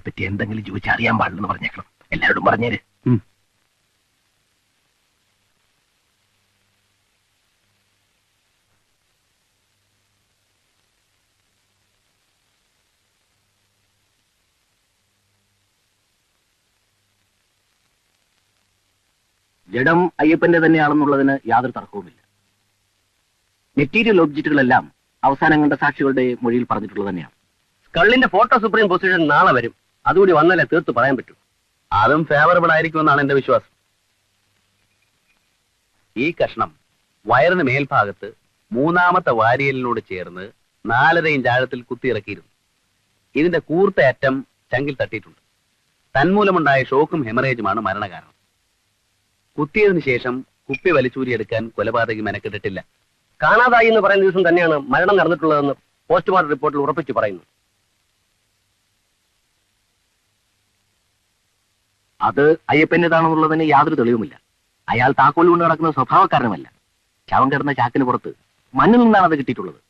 പറ്റി എന്തെങ്കിലും ചോദിച്ചറിയാൻ പാടില്ലെന്ന് പറഞ്ഞേക്കണം. എല്ലാവരോടും പറഞ്ഞേര്. ജഡം അയ്യപ്പന്റെ തന്നെയാണെന്നുള്ളതിന് യാതൊരു തർക്കവുമില്ല. മെറ്റീരിയൽ ഒബ്ജക്റ്റുകളെല്ലാം അവസാനം കണ്ട സാക്ഷികളുടെ മൊഴിയിൽ പറഞ്ഞിട്ടുള്ളത് തന്നെയാണ്. സ്കള്ളിന്റെ ഫോട്ടോ സുപ്രീം പൊസിഷൻ നാളെ വരും. അതുകൂടി വന്നാലേ തീർത്ത് പറയാൻ പറ്റൂ. അതും ഫേവറബിൾ ആയിരിക്കുമെന്നാണ് എന്റെ വിശ്വാസം. ഈ കഷ്ണം വയറിന് മേൽഭാഗത്ത് മൂന്നാമത്തെ വാരിയലിനോട് ചേർന്ന് 4.5 ഇഞ്ച് ആഴത്തിൽ കുത്തിയിറക്കിയിരുന്നു. ഇതിന്റെ കൂർത്ത അറ്റം ചങ്കിൽ തട്ടിയിട്ടുണ്ട്. തന്മൂലമുണ്ടായ ഷോക്കും ഹെമറേജുമാണ് മരണകാരണം. കുത്തിയതിനു ശേഷം കുപ്പി വലിച്ചൂരിയെടുക്കാൻ കൊലപാതകി മെനക്കെട്ടിട്ടില്ല. കാണാതായി എന്ന് പറയുന്ന ദിവസം തന്നെയാണ് മരണം നടന്നിട്ടുള്ളതെന്ന് പോസ്റ്റ്മോർട്ടം റിപ്പോർട്ടിൽ ഉറപ്പിച്ചു പറയുന്നു. അത് അയ്യപ്പന്റേതാണെന്നുള്ളതിന് യാതൊരു തെളിവുമില്ല. അയാൾ താക്കോൽ കൊണ്ട് നടക്കുന്ന സ്വഭാവക്കാരനുമല്ല. ശവം കിടന്ന ചാക്കിന് പുറത്ത് മണ്ണിൽ നിന്നാണ് അത് കിട്ടിയിട്ടുള്ളത്.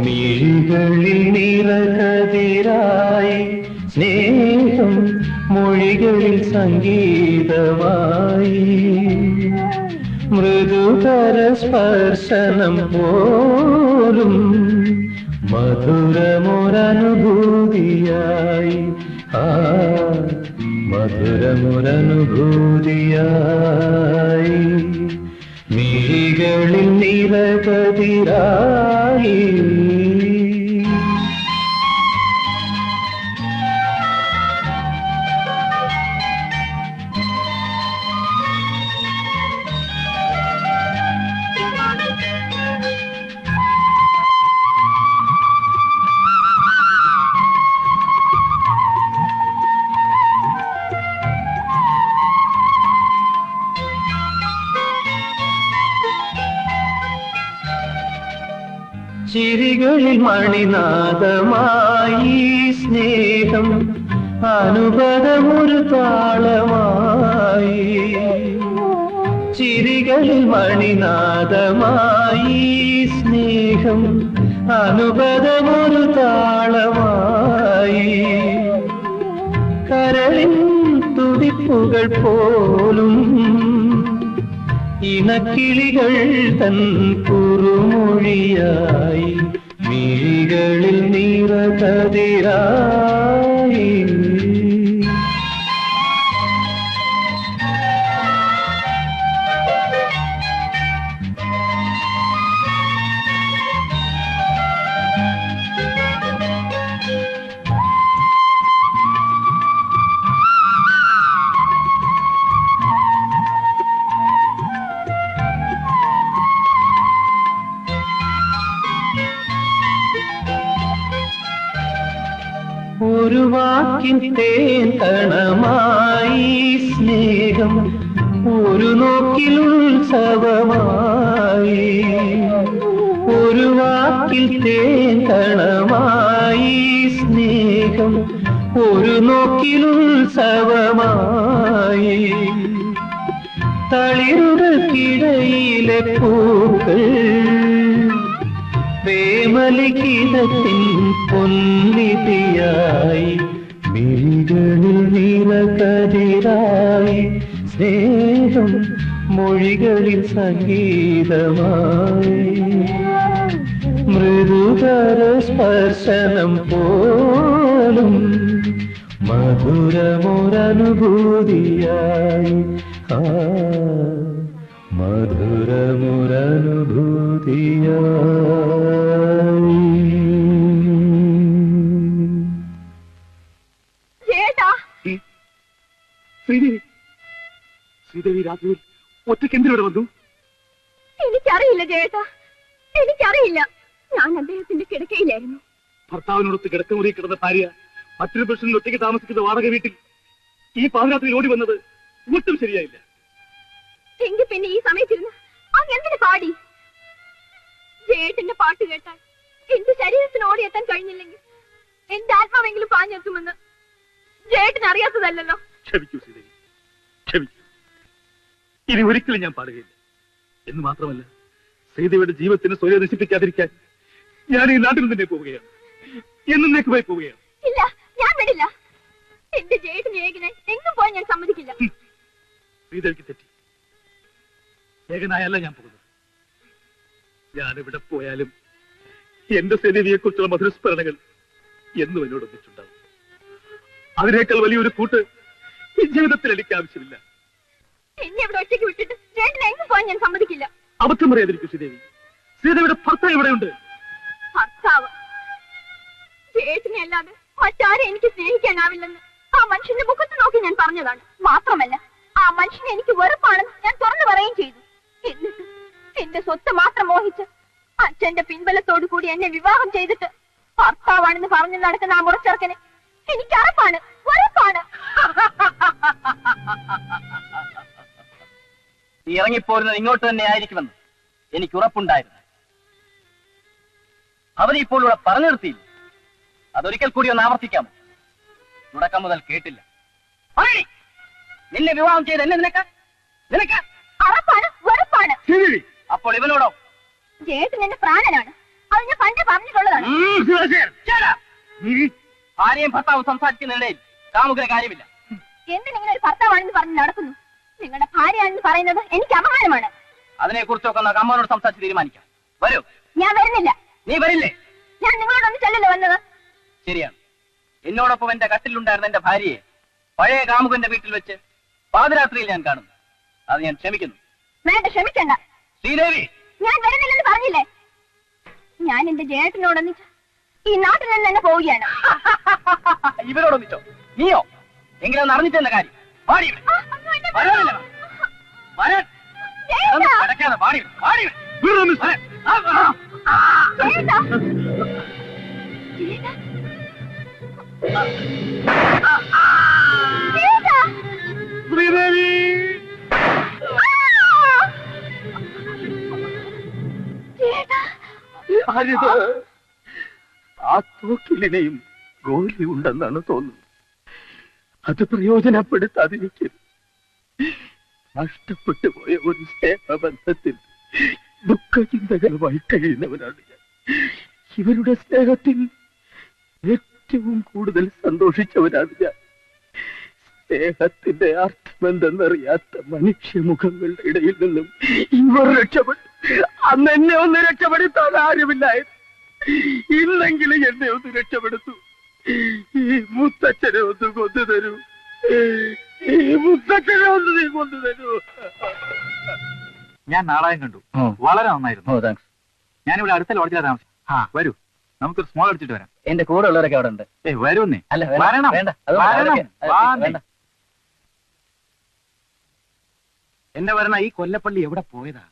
മിഴികളിൽ നിറകതിരായി സ്നേഹം മൊഴികളിൽ സംഗീതമായി മൃദുകര സ്പർശനം പോലും മധുരമൊരനുഭൂതിയായി മധുരമൊരനുഭൂതിയായി മിഴികളിൽ നിറകതിരായി ചിരികളിൽ മണിനാദമായി സ്നേഹം അനുപദമൊരു താളമായി ചിരികളിൽ മണിനാദമായി സ്നേഹം അനുപദമൊരു താളമായി കരളിൻ തുടിപ്പുകൾ പോലും ഇണക്കിളികൾ തൻ കുറുമൊഴിയായി മിഴികളിൽ നിറകതിരായി ഒരു വാക്കിൻ തേൻകണമായി സ്നേഹം ഒരു നോക്കിൽ ഉത്സവമായി ഒരു വാക്കിൽ തേൻകണമായി സ്നേഹം ഒരു നോക്കിൽ ഉത്സവമായി തളിരുകൾക്കിടയിലെ പൂക്കൾ പ്രേമലിഖിതത്തിൻ പൊൻലിപിയായി മിഴികളിൽ നിറകതിരായി തേടായി സ്നേഹം മൊഴികളിൽ സംഗീതമായി മൃദുകര സ്പർശനം പോലും മധുരമൊരനുഭൂതിയായി ആ മധുരമൊരനുഭൂതിയായി. ശ്രീദേവി ശ്രീദേവി രാത്രിയിൽ ഒറ്റയ്ക്ക് എന്തിനോട് വന്നു? എനിക്കറിയില്ല ചേട്ടാ, എനിക്കറിയില്ല. ഞാൻ അദ്ദേഹത്തിന്റെ കിടക്കയിലായിരുന്നു. ഭർത്താവിനോടൊത്ത് കിടക്കമുറി കിടന്ന ഭാര്യ മറ്റൊരു പുരുഷനിൽ ഒറ്റയ്ക്ക് താമസിക്കുന്ന വാടക വീട്ടിൽ ഈ പാതിരാത്രിയിൽ ഓടി വന്നത് ഒട്ടും ശരിയായില്ല. എങ്കിൽ പിന്നെ ഈ സമയത്തിരുന്ന് അങ്ങ് എന്തിനു പാടി? ജേട്ടന്റെ പാട്ട് കേട്ടാൽ എന്റെ ശരീരത്തിന് ഓടിയെത്താൻ കഴിഞ്ഞില്ലെങ്കിൽ എന്റെ ആത്മാവെങ്കിലും പാഞ്ഞെത്തുമെന്ന് ജേട്ടന് അറിയാത്തതല്ലോ. ക്ഷമിക്കൂ ശ്രീദേവി, ക്ഷമിക്കൂ. ഇനി ഒരിക്കലും ഞാൻ പാടുകയില്ല. എന്ന് മാത്രമല്ല, ശ്രീദേവിയുടെ ജീവിതത്തിന് സ്വയം നശിപ്പിക്കാതിരിക്കാൻ ഞാൻ ഈ നാട്ടിൽ തന്നെ പോവുകയാണ്, എന്നേക്കുമായി പോവുകയാണ്. ഇല്ല, ഞാൻ വിടില്ല. എന്റെ ജേട്ടന് ഏകനായി എങ്ങും പോയി ഞാൻ സമ്മതിക്കില്ല. ശ്രീദേവിക്ക് തെറ്റി. ഏകനായല്ല ഞാൻ പോകുന്നത്. ഞാൻ എവിടെ പോയാലും എന്റെ ശ്രീദേവിയെ കുറിച്ചുള്ള മധുരസ്മരണകൾ എന്നും എന്നോട് ഒന്നിച്ചുണ്ടാവും. അതിനേക്കാൾ വലിയൊരു കൂട്ട് ഈ ജീവിതത്തിൽ എനിക്ക് ആവശ്യമില്ല. എന്നെ ഇവിടെ ഒറ്റയ്ക്ക് വിട്ടിട്ട് ജേട്ടന് എങ്ങും പോയി ഞാൻ സമ്മതിക്കില്ല. അബദ്ധം പറയാതിരിക്കും ശ്രീദേവി. ശ്രീദേവിയുടെ ഭർത്താവ് ഇവിടെയുണ്ട്. ഭർത്താവ്? ജേട്ടനെ അല്ലാതെ മറ്റാരെ എനിക്ക് സ്നേഹിക്കാനാവില്ലെന്ന് ആ മനുഷ്യന്റെ മുഖത്ത് നോക്കി ഞാൻ പറഞ്ഞതാണ്. മാത്രമല്ല, ആ മനുഷ്യനെ എനിക്ക് വെറുപ്പാണെന്ന് ഞാൻ തുറന്നു പറയുകയും ചെയ്തു. എന്നിട്ട് എന്റെ സ്വത്ത് മാത്രം മോഹിച്ച് അച്ഛന്റെ പിൻബലത്തോടു കൂടി എന്നെ വിവാഹം ചെയ്തിട്ട് ഭർത്താവാണെന്ന് പറഞ്ഞു നടക്കുന്ന ആ മുറച്ചെറുക്കനെ എനിക്ക് അറപ്പാണ്, വെറുപ്പാണ്. നീ ഇറങ്ങിപ്പോരുന്നത് ഇങ്ങോട്ട് തന്നെ ആയിരിക്കുമെന്ന് എനിക്ക് ഉറപ്പുണ്ടായിരുന്നു. അവരിപ്പോൾ ഇവിടെ പറഞ്ഞു നിർത്തിയില്ല. അതൊരിക്കൽ കൂടി ഒന്ന് ആവർത്തിക്കാമോ? തുടക്കം മുതൽ കേട്ടില്ല. നിന്നെ വിവാഹം ചെയ്ത് എന്നെ നിനക്ക് നിനക്ക് അറപ്പാണ്, വെറുപ്പാണ്. അപ്പോൾ ഇവനോടോ? ജേട്ടൻ എന്റെ പ്രാണനാണ്. അത് ഞാൻ പണ്ടേ പറഞ്ഞിട്ടുള്ളതാണ്. ആരെയും ഭർത്താവ് സംസാരിക്കുന്നതിനിടയിൽ കാമുകന് കാര്യമില്ല. എന്തിനിങ്ങനെ ഒരു ഭർത്താവാണെന്ന് പറഞ്ഞ് നടക്കുന്നു? നിങ്ങളുടെ ഭാര്യയാണെന്ന് പറയുന്നത് എനിക്ക് അപമാനമാണ്. അതിനെക്കുറിച്ചൊക്കെ നമുക്ക് അമ്മയോട് സംസാരിച്ച് തീരുമാനിക്കാം. വരൂ. ഞാൻ വരുന്നില്ല. നീ വരില്ലേ? ഞാൻ നിങ്ങളോടൊന്ന് ചെല്ലല്ലോ വന്നത്. ശരിയാണ്. എന്നോടൊപ്പം എന്റെ കട്ടിലുണ്ടായിരുന്ന എന്റെ ഭാര്യയെ പഴയ കാമുകന്റെ വീട്ടിൽ വെച്ച് പാതിരാത്രിയിൽ ഞാൻ കാണുന്നു. അത് ഞാൻ ക്ഷമിക്കുന്നു. വേണ്ട, ക്ഷമിക്കണ്ട. ശ്രീദേവി, ഞാൻ വരുന്നില്ലെന്ന് പറഞ്ഞില്ലേ? ഞാൻ എന്റെ ജേട്ടനോടൊന്നിച്ച് ഈ നാട്ടിൽ നിന്ന് തന്നെ പോവുകയാണ്. ഇവരോടൊന്നിച്ചോ? നീയോ? എങ്കിലും അറിഞ്ഞിട്ടെന്ന കാര്യം. പാടി വരാനില്ല. വരാൻ അടക്കാതെ പാടി പാടി. ശ്രീദേവി, ആ തോക്കിലിനെയും ഗോലി ഉണ്ടെന്നാണ് തോന്നുന്നത്. അത് പ്രയോജനപ്പെടുത്താതിരിക്കും. നഷ്ടപ്പെട്ടു പോയ ഒരു സ്നേഹബന്ധത്തിൽ ദുഃഖചിന്തകളുമായി കഴിയുന്നവരാണ് ഞാൻ. ഇവരുടെ സ്നേഹത്തിൽ ഏറ്റവും കൂടുതൽ സന്തോഷിച്ചവരാണ് ഞാൻ. സ്നേഹത്തിന്റെ അർത്ഥമെന്തെന്നറിയാത്ത മനുഷ്യമുഖങ്ങളുടെ ഇടയിൽ നിന്നും ഇവർ രക്ഷപ്പെട്ടു. അന്ന് എന്നെ ഒന്ന് രക്ഷപ്പെടുത്താൻ ആരുമില്ലായിരുന്നു. ഇന്നെങ്കിലും എന്നെ ഒന്ന് രക്ഷപ്പെടുത്തു. ഈ മുത്തച്ഛനെ ഒന്ന് കൊന്നു തരൂ. ഈ മുത്തച്ഛനെ ഒന്ന് നീ കൊന്നു തരൂ. ഞാൻ നാടകം കണ്ടു, വളരെ നന്നായിരുന്നു. ഞാനിവിടെ അടുത്ത ലോഡ്ജിലാണ് താമസിക്കും. വരൂ, നമുക്കൊരു സ്മോൾ അടിച്ചിട്ട് വരാം. എന്റെ കൂടെ ഉള്ളവരൊക്കെ അവിടെ ഉണ്ട്. വരുന്നേ. അല്ല, വരണം. വേണ്ട. വേണ്ട. എന്റെ വരണ ഈ കൊല്ലപ്പള്ളി എവിടെ പോയതാ?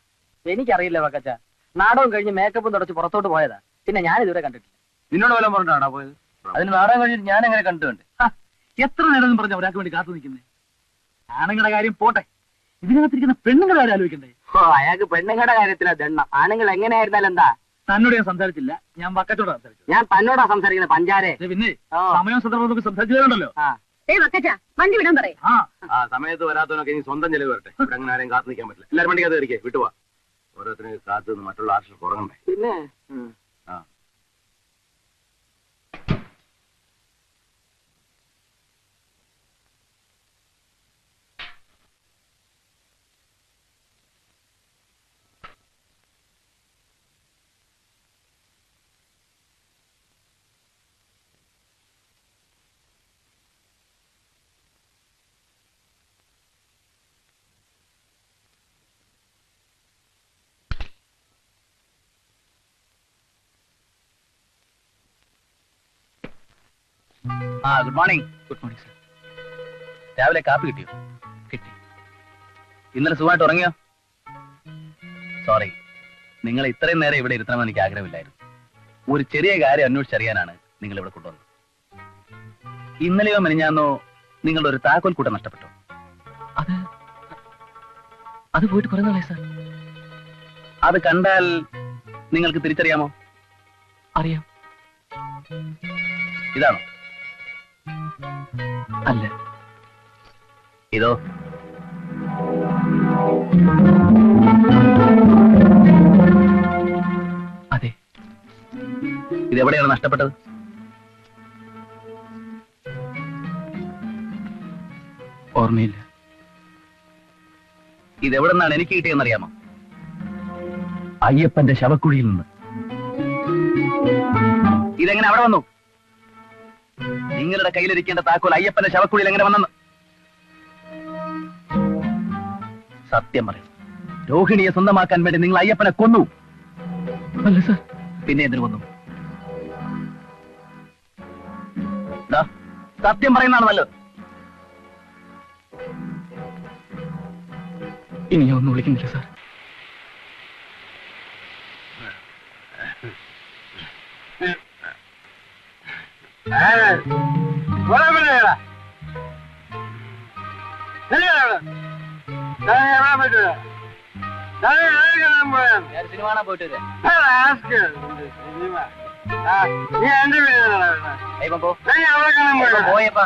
എനിക്കറിയില്ല വക്കച്ച. നാടകം കഴിഞ്ഞ് മേക്കപ്പും തുടച്ച് പുറത്തോട്ട് പോയതാ. പിന്നെ ഞാൻ ഇതുവരെ കണ്ടിട്ടില്ല. നിന്നോട് വല്ലതും പറഞ്ഞിട്ടാണോ പോയത്? അതിന് നാടകം കഴിഞ്ഞിട്ട് ഞാൻ എങ്ങനെ കണ്ടിട്ടുണ്ട്? എത്ര നേരം പറഞ്ഞ ഒരാൾക്ക് വേണ്ടി കാത്തു നിൽക്കുന്നേ? ആണുങ്ങളുടെ കാര്യം പോട്ടെ, ഇതിനകത്തിരിക്കുന്ന പെണ്ണുങ്ങളുടെ കാര്യം ആലോചിക്കണ്ടേ? അയാൾക്ക് പെണ്ണുങ്ങളുടെ കാര്യത്തിലാ ദണ്ണം. ആണുങ്ങൾ എങ്ങനെയായിരുന്നാലും എന്താ? തന്നോട് ഞാൻ സംസാരിച്ചില്ല, ഞാൻ വക്കച്ചോട് സംസാരിച്ചു. ഞാൻ തന്നോടാ സംസാരിക്കുന്നത് പഞ്ചാരെ. പിന്നെ സമയം സന്ദർഭം നമുക്ക് സംസാരിച്ചതുണ്ടല്ലോ. വണ്ടി വിടാൻ പറയും. ആ സമയത്ത് വരാത്തവനൊക്കെ ഇനി സ്വന്തം ചെലവ് വരട്ടെ. ഇവിടെ അങ്ങനെ ആരെയും കാത്തു നിൽക്കാൻ പറ്റില്ല. എല്ലാവരും വണ്ടിക്കകത്ത് കയറിക്കേ, വിട്ടുപോവാ. ഓരോരുത്തരും കാത്തു നിന്ന് മറ്റുള്ള ആർക്കും കുറങ്ങണ്ടേ? പിന്നെ ആ good morning. Good morning sir. രാവിലെ കാപ്പി കിട്ടിയോ? കിട്ടി. ഇന്നലെ സുഖമായിട്ട് ഉറങ്ങിയോ? സോറി, നിങ്ങൾ ഇത്രയും നേരം ഇവിടെ ഇരുത്തണമെന്ന് എനിക്ക് ആഗ്രഹമില്ലായിരുന്നു. ഒരു ചെറിയ കാര്യം അന്വേഷിച്ചറിയാനാണ് നിങ്ങൾ ഇവിടെ കൊണ്ടുവന്നത്. ഇന്നലെയോ മെനിഞ്ഞാന്നോ നിങ്ങളുടെ ഒരു താക്കോൽ കൂട്ടം നഷ്ടപ്പെട്ടോ? അത് പോയിട്ട് കുറെ നാളായി സാർ. അത് കണ്ടാൽ നിങ്ങൾക്ക് തിരിച്ചറിയാമോ? അറിയാം. ഇതാണോ? അല്ല. ഇതോ? അതെ. ഇതെവിടെയാണ് നഷ്ടപ്പെട്ടത്? ഓർമ്മയില്ല. ഇതെവിടെ നിന്നാണ് എനിക്ക് കിട്ടിയെന്നറിയാമോ? അയ്യപ്പന്റെ ശവക്കുഴിയിൽ നിന്ന്. ഇതെങ്ങനെ അവിടെ വന്നു? നിങ്ങളുടെ കയ്യിലിരിക്കേണ്ട താക്കോൽ അയ്യപ്പന്റെ ശവക്കുഴിയിൽ എങ്ങനെ വന്നെന്ന് സത്യം പറയും. രോഹിണിയെ സ്വന്തമാക്കാൻ വേണ്ടി നിങ്ങൾ അയ്യപ്പനെ കൊന്നു. അല്ല സാർ. പിന്നെ എന്തിനു കൊന്നു? ദാ, സത്യം പറയുന്നതാണ് നല്ലത്. ഇനി ഞാൻ ഒന്നും വിളിക്കുന്നില്ല സാർ. സിനിമ കാണാൻ പോയിട്ട് വരാം. പോയപ്പാ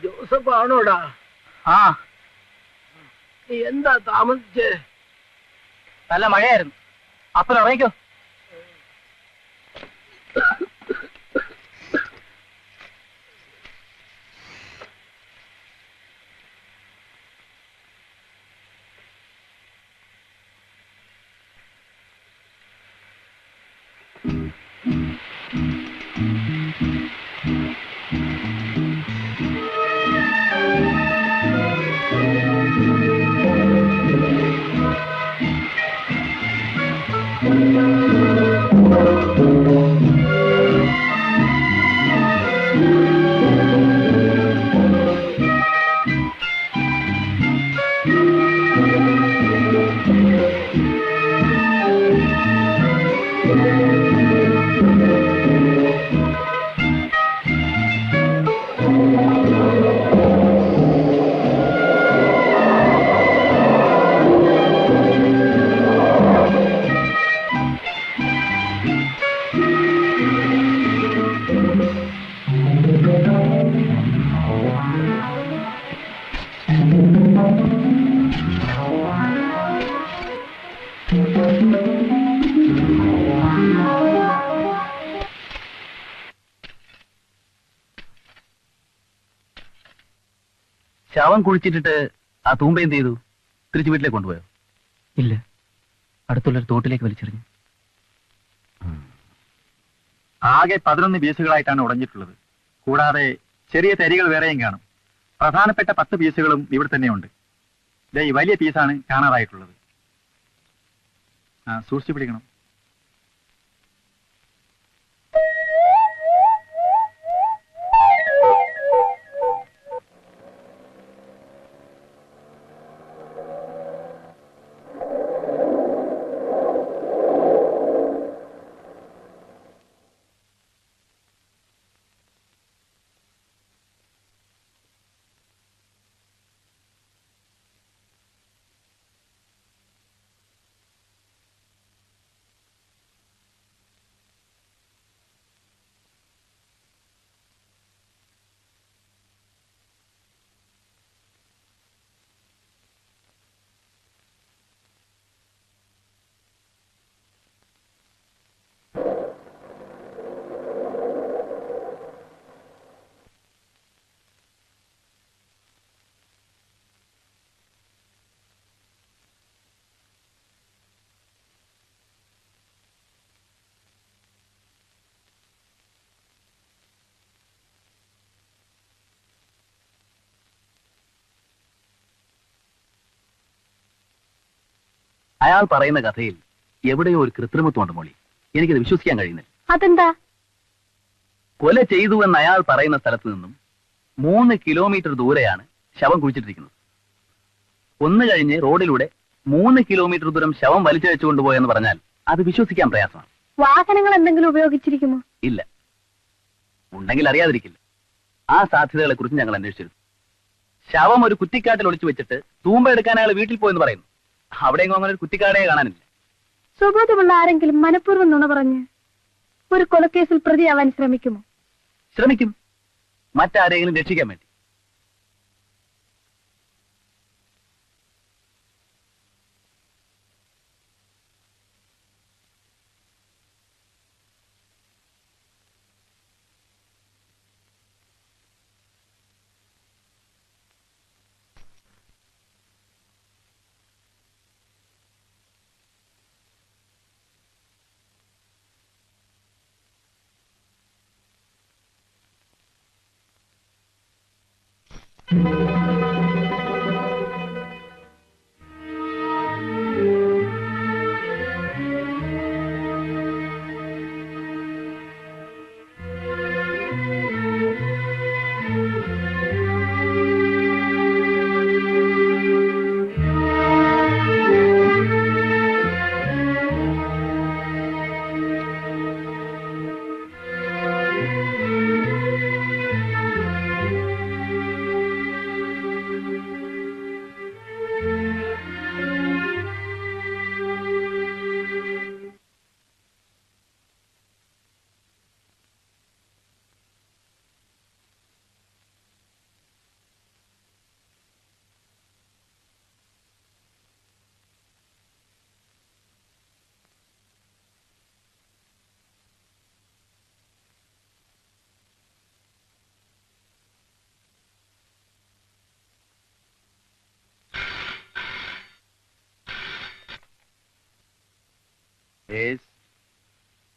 ജോസഫ് ആണോടാ? ആ, എന്താ താമസിച്ചേ? നല്ല മഴയായിരുന്നു. അപ്പൻ ഉറങ്ങിക്കോ. ശവം കുഴിച്ചിട്ടിട്ട് ആ തൂമ്പ എന്ത് ചെയ്തു? തിരിച്ചു വീട്ടിലേക്ക് കൊണ്ടുപോയോ? ഇല്ല, അടുത്തുള്ളൊരു തോട്ടിലേക്ക് വലിച്ചെറിഞ്ഞു. ആകെ 11 പീസുകളായിട്ടാണ് ഉടഞ്ഞിട്ടുള്ളത്. കൂടാതെ ചെറിയ തരികൾ വേറെയും കാണും. പ്രധാനപ്പെട്ട 10 പീസുകളും ഇവിടെ തന്നെയുണ്ട്. ഈ വലിയ പീസാണ് കാണാതായിട്ടുള്ളത്. സൂക്ഷിച്ചു പിടിക്കണം. അയാൾ പറയുന്ന കഥയിൽ എവിടെയോ ഒരു കൃത്രിമത്വമുണ്ട് മോളി. എനിക്കത് വിശ്വസിക്കാൻ കഴിയുന്നില്ല. അതെന്താ? കൊല ചെയ്തു എന്ന് അയാൾ പറയുന്ന സ്ഥലത്ത് നിന്നും 3 കിലോമീറ്റർ ദൂരെയാണ് ശവം കുഴിച്ചിട്ടിരിക്കുന്നത്. ഒന്ന് കഴിഞ്ഞ് റോഡിലൂടെ 3 കിലോമീറ്റർ ദൂരം ശവം വലിച്ചഴിച്ചു കൊണ്ടുപോയെന്ന് പറഞ്ഞാൽ അത് വിശ്വസിക്കാൻ പ്രയാസമാണ്. വാഹനങ്ങൾ എന്തെങ്കിലും ഉപയോഗിച്ചിരിക്കുമോ? ഇല്ല, ഉണ്ടെങ്കിൽ അറിയാതിരിക്കില്ല. ആ സാധ്യതകളെ കുറിച്ച് ഞങ്ങൾ അന്വേഷിച്ചിരുന്നു. ശവം ഒരു കുറ്റിക്കാട്ടിൽ ഒളിച്ചു വെച്ചിട്ട് തൂമ്പ എടുക്കാൻ അയാൾ വീട്ടിൽ പോയെന്ന് പറയുന്നു. അവിടെയെങ്കിലും അങ്ങനെ ഒരു കുറ്റിക്കാടയെ കാണാനില്ല. സുബോധമുള്ള ആരെങ്കിലും മനഃപൂർവ്വം നുണ പറഞ്ഞ് ഒരു കൊലക്കേസിൽ പ്രതിയാവാൻ ശ്രമിക്കുമോ? ശ്രമിക്കും, മറ്റാരെങ്കിലും രക്ഷിക്കാൻ വേണ്ടി.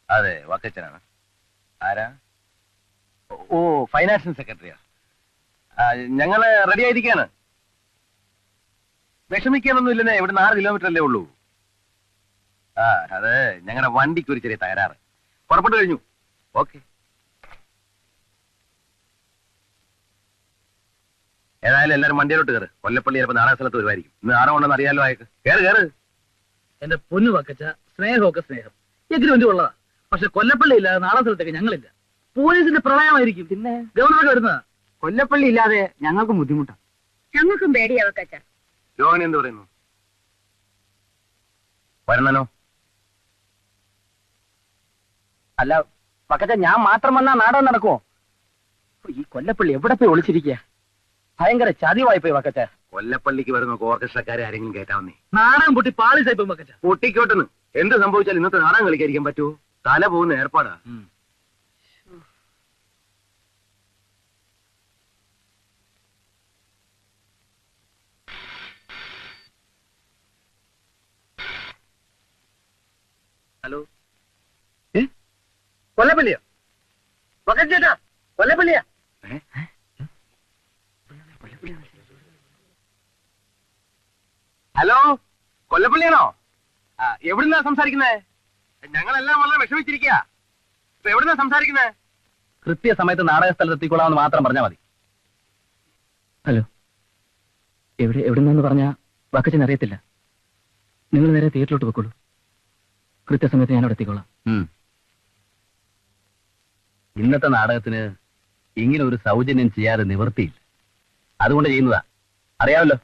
അതെ, വക്കച്ചനാണ്. ആരാ? ഓ, ഫൈനാൻഷ്യൽ സെക്രട്ടറിയാ. ഞങ്ങള് റെഡി ആയിരിക്കാണ്. വിഷമിക്കാനൊന്നും ഇല്ലെന്നേ, ഇവിടെ 6 കിലോമീറ്റർ അല്ലേ ഉള്ളൂ. അത് ഞങ്ങളുടെ വണ്ടിക്ക് ഒരു ചെറിയ തകരാറ്. പുറപ്പെട്ടു കഴിഞ്ഞു. ഓക്കെ. ഏതായാലും എല്ലാവരും വണ്ടിയിലോട്ട് കയറ്. കൊല്ലപ്പള്ളി ചിലപ്പോൾ നാടക സ്ഥലത്ത് വരുമായിരിക്കും. ഇന്ന് ആരോ ഉണ്ടെന്ന് അറിയാലോ അയക്ക്. കയറ് കയറ്. എന്റെ പൊന്നു വക്കച്ച, സ്നേഹമൊക്കെ സ്നേഹം. എഗ്രിമെന്റ് ഉള്ളതാ. പക്ഷെ കൊല്ലപ്പള്ളി ഇല്ലാതെ നാടക സ്ഥലത്തേക്ക് ഞങ്ങളില്ല. പോലീസിന്റെ പ്രളയമായിരിക്കും. പിന്നെ ഗവർണറൊക്കെ വരുന്നതാ. കൊല്ലപ്പള്ളി ഇല്ലാതെ ഞങ്ങൾക്കും ബുദ്ധിമുട്ടാണ്. ഞങ്ങൾക്കും പേടിയാ വക്കച്ച. രോഹൻ എന്ത് പറയുന്നു? വരണനോ? അല്ല വക്കച്ച, ഞാൻ മാത്രം വന്നാ നാടകം നടക്കുമോ? ഈ കൊല്ലപ്പള്ളി എവിടെ പോയി ഒളിച്ചിരിക്കുക? ഭയങ്കര ചതിവായി പോയി വക്കച്ച. കൊല്ലപ്പള്ളിക്ക് വരുന്ന ഓർക്കസ്ട്രക്കാരെ ആരെങ്കിലും കേട്ടാവുന്നേ. നാടകം പൊട്ടി പാളിസായിപ്പോ വക്കച്ച. പൊട്ടിക്കോട്ടെന്ന്. എന്ത് സംഭവിച്ചാൽ ഇന്നത്തെ നാടകം കളിക്കാതിരിക്കാൻ പറ്റുമോ? തല പോകുന്ന ഏർപ്പാടാ. ഹലോ, കൊല്ലപ്പള്ളിയോ? വക്കറ്റ് ചേട്ടാ, കൊല്ലപ്പള്ളിയാ? ഹലോ, കൊല്ലപ്പള്ളിയാണോ? എവിടുന്നാ സംസാരിക്കുന്നേ? ഞങ്ങളെല്ലാം വളരെ വിഷമിച്ചിരിക്കുക. ഇപ്പൊ എവിടുന്നാ സംസാരിക്കുന്നേ? കൃത്യസമയത്ത് നാടക സ്ഥലത്ത് എത്തിക്കൊള്ളാമെന്ന് മാത്രം പറഞ്ഞാൽ മതി. ഹലോ, എവിടുന്നെന്ന് പറഞ്ഞാൽ വക്കച്ചൻ അറിയത്തില്ല. നിങ്ങൾ നേരെ തിയേറ്ററിലോട്ട് വെക്കോളൂ. കൃത്യസമയത്ത് ഞാൻ അവിടെ എത്തിക്കോളാം. ഇന്നത്തെ നാടകത്തിന് ഇങ്ങനെ ഒരു സൗജന്യം ചെയ്യാതെ നിവൃത്തിയില്ല. അതുകൊണ്ട് ചെയ്യുന്നതാ, അറിയാമല്ലോ.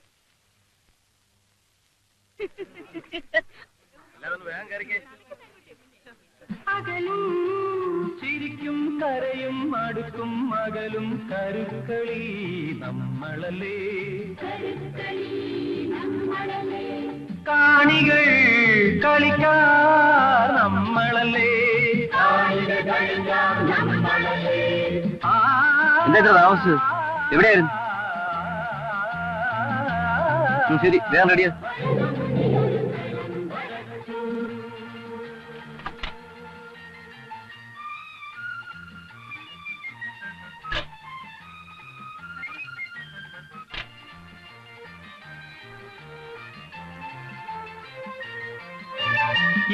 ചിരിക്കും കരയും അടുക്കും മകലും കരുക്കളി നമ്മളല്ലേ, കാണികൾ കളിക്കാർ നമ്മളല്ലേ. എന്താ താമസിച്ചത്? എവിടെയായിരുന്നു? ശരി, വേഗം റെഡിയാ.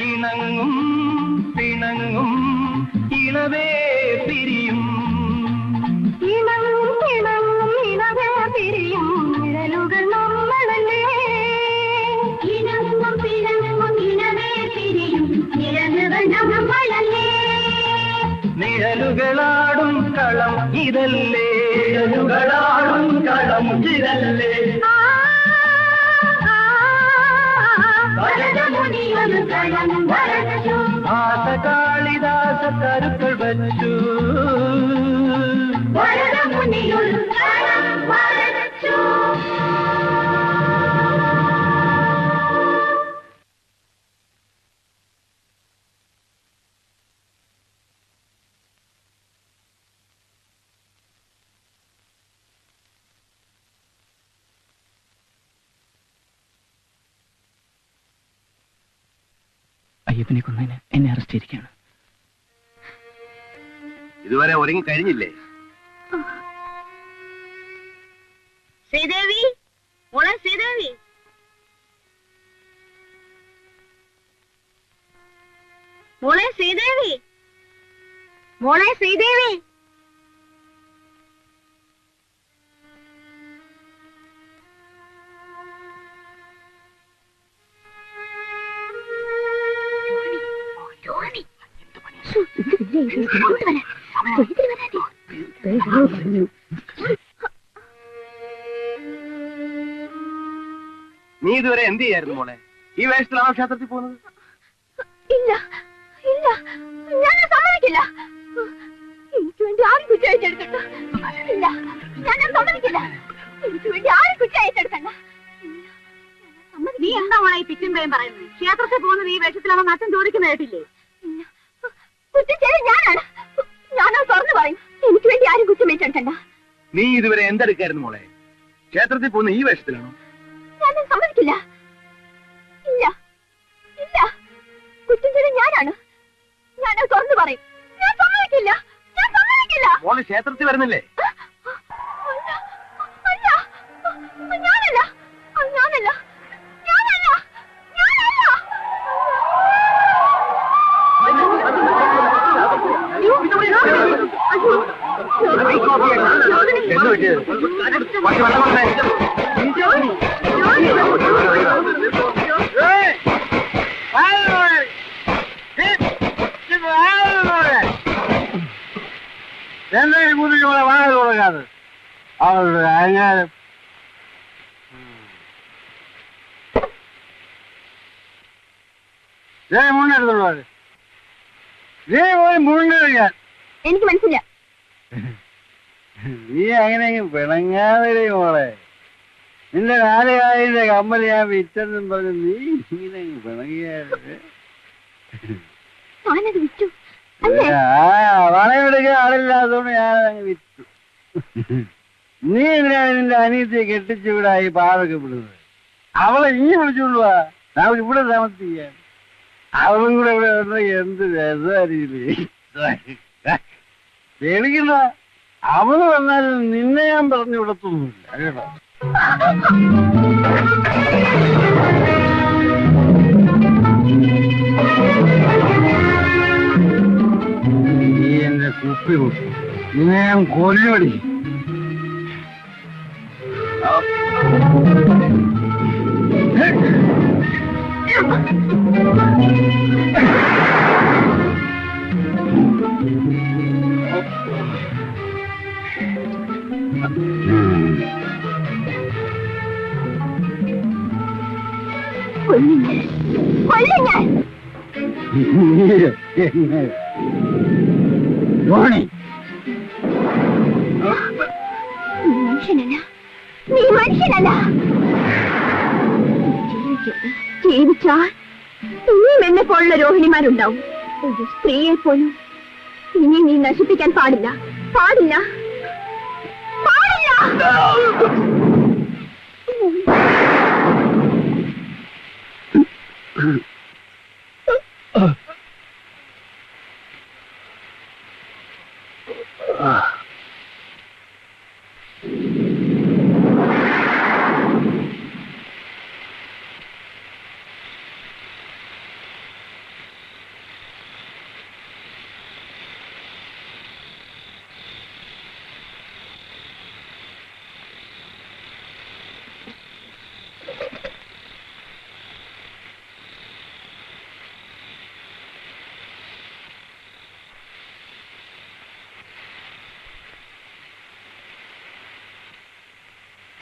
ഇണങ്ങും പിണങ്ങും ഇളവേ പിരിയും, ഇണങ്ങും പിണങ്ങും ഇളവേ പിരിയും നിഴലുകൾ നമ്മളല്ലേ. ഇണങ്ങും പിണങ്ങും ഇളവേ പിരിയും നിഴലുകൾ നമ്മളല്ലേ. നിഴലുകളാടും കളം ഇതല്ലേ, നിഴലുകളാടും കളം ഇതല്ലേ. ആസ കാളിദാസ കരുക്കൾ വച്ചു, അയ്യപ്പനെ കൊന്നതിന് എന്നെ അറസ്റ്റ് ചെയ്തിരിക്കുകയാണ്. ഇതുവരെ ഒരുങ്ങി കഴിഞ്ഞില്ലേ? ശ്രീദേവി, മോളെ ശ്രീദേവി, മോളെ ശ്രീദേവി, മോളെ ശ്രീദേവി. നീ ഇതുവരെ എന്ത് ചെയ്യായിരുന്നു മോളെ? ഈ വേഷത്തിലാണോ ക്ഷേത്രത്തിൽ പോകുന്നത്? ഇല്ല ഇല്ല, ഞാൻ സമ്മതിക്കില്ല. എനിക്ക് വേണ്ടി ആരും കുറ്റം ഏറ്റെടുക്കണ്ട. ഇല്ല, ഞാൻ സമ്മതിക്കില്ല. എനിക്ക് വേണ്ടി ആരും കുറ്റം ഏറ്റെടുക്കണ്ട. നീ എന്താ മോളെ ഈ പിച്ചുമ്പയും പറയുന്നത്? ക്ഷേത്രത്തിൽ പോകുന്നത് ഈ വേഷത്തിലാണോ അച്ഛൻ ചോദിക്കുന്ന കേട്ടില്ലേ? കുറ്റം ചെയ്ത് ഞാനാണ്. ഞാനത് തുറന്നു പറയും. എനിക്ക് വേണ്ടി ആരും കുറ്റം ഏറ്റെടുക്കണ്ട. നീ ഇതുവരെ എന്തെടുക്കായിരുന്നു മോളെ? ക്ഷേത്രത്തിൽ പോകുന്ന ഈ വേഷത്തിലാണോ? ഞാനത് സമ്മതിക്കില്ല. ഇല്ല ഇല്ല, കുറ്റം ചെയ്ത് ഞാനാണ്. ഞാനത് തുറന്നു പറയും. ഞാൻ സമ്മതിക്കില്ല. ഞാൻ സമ്മതിക്കില്ല. മോളെ ക്ഷേത്രത്തിൽ വരുന്നില്ലേ? അല്ല, ഞാനല്ല, ഞാനല്ല, ഞാനല്ല, ഞാനല്ല. എന്താ ഈ കുട്ടിക്ക് ഇവിടെ വാഴ കൊടുക്കാതെ? അവരുടെ അഞ്ഞാലും മുന്നെടുത്തുള്ളൂ. നീ പോയി മുഴുവൻ. എനിക്ക് മനസ്സില്ല. നീ അങ്ങനെ പിണങ്ങാതെ മോളെ. നിന്റെ നാലുകാലിന്റെ കമ്മൽ ഞാൻ വിറ്റെന്നും പറഞ്ഞു നീ ഇങ്ങനെ പിണങ്ങിയാല് ഞാനത് വിറ്റു. വളയെടുക്കാൻ ആളില്ലാത്തതുകൊണ്ട് ഞാനതങ്ങ് വിറ്റു. നീ എന്തിനാണ് നിന്റെ അനിയത്തിയെ കെട്ടിച്ചുവിടാ ഈ പാവൊക്കെ വിടുന്നത്? അവളെ ഇനി വിളിച്ചുകൊണ്ടുവാ, നമുക്ക് ഇവിടെ താമസിക്കാൻ. അവനും കൂടെ ഇവിടെ ഉണ്ടെങ്കിൽ എന്ത് രസമായിരിക്കില്ലേ? പേടിക്കണ്ട, അവന് വന്നാലും നിന്നെ ഞാൻ പറഞ്ഞു വിടത്തൊന്നുമില്ല കേട്ടോ. നീ എന്റെ കുപ്പി കുത്തി നിന്നെ ഞാൻ കൊല്ലുപടി. മനുഷ്യനല്ല, നീ മനുഷ്യനല്ല. ജീവിച്ചാൽ ഇനിയും എന്നെ പോലുള്ള രോഹിണിമാരുണ്ടാവും. ഒരു സ്ത്രീയെ പോലും ഇനി നീ നശിപ്പിക്കാൻ പാടില്ല, പാടില്ല, പാടില്ല.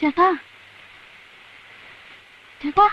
ചേട്ടാ, ചേട്ടാ.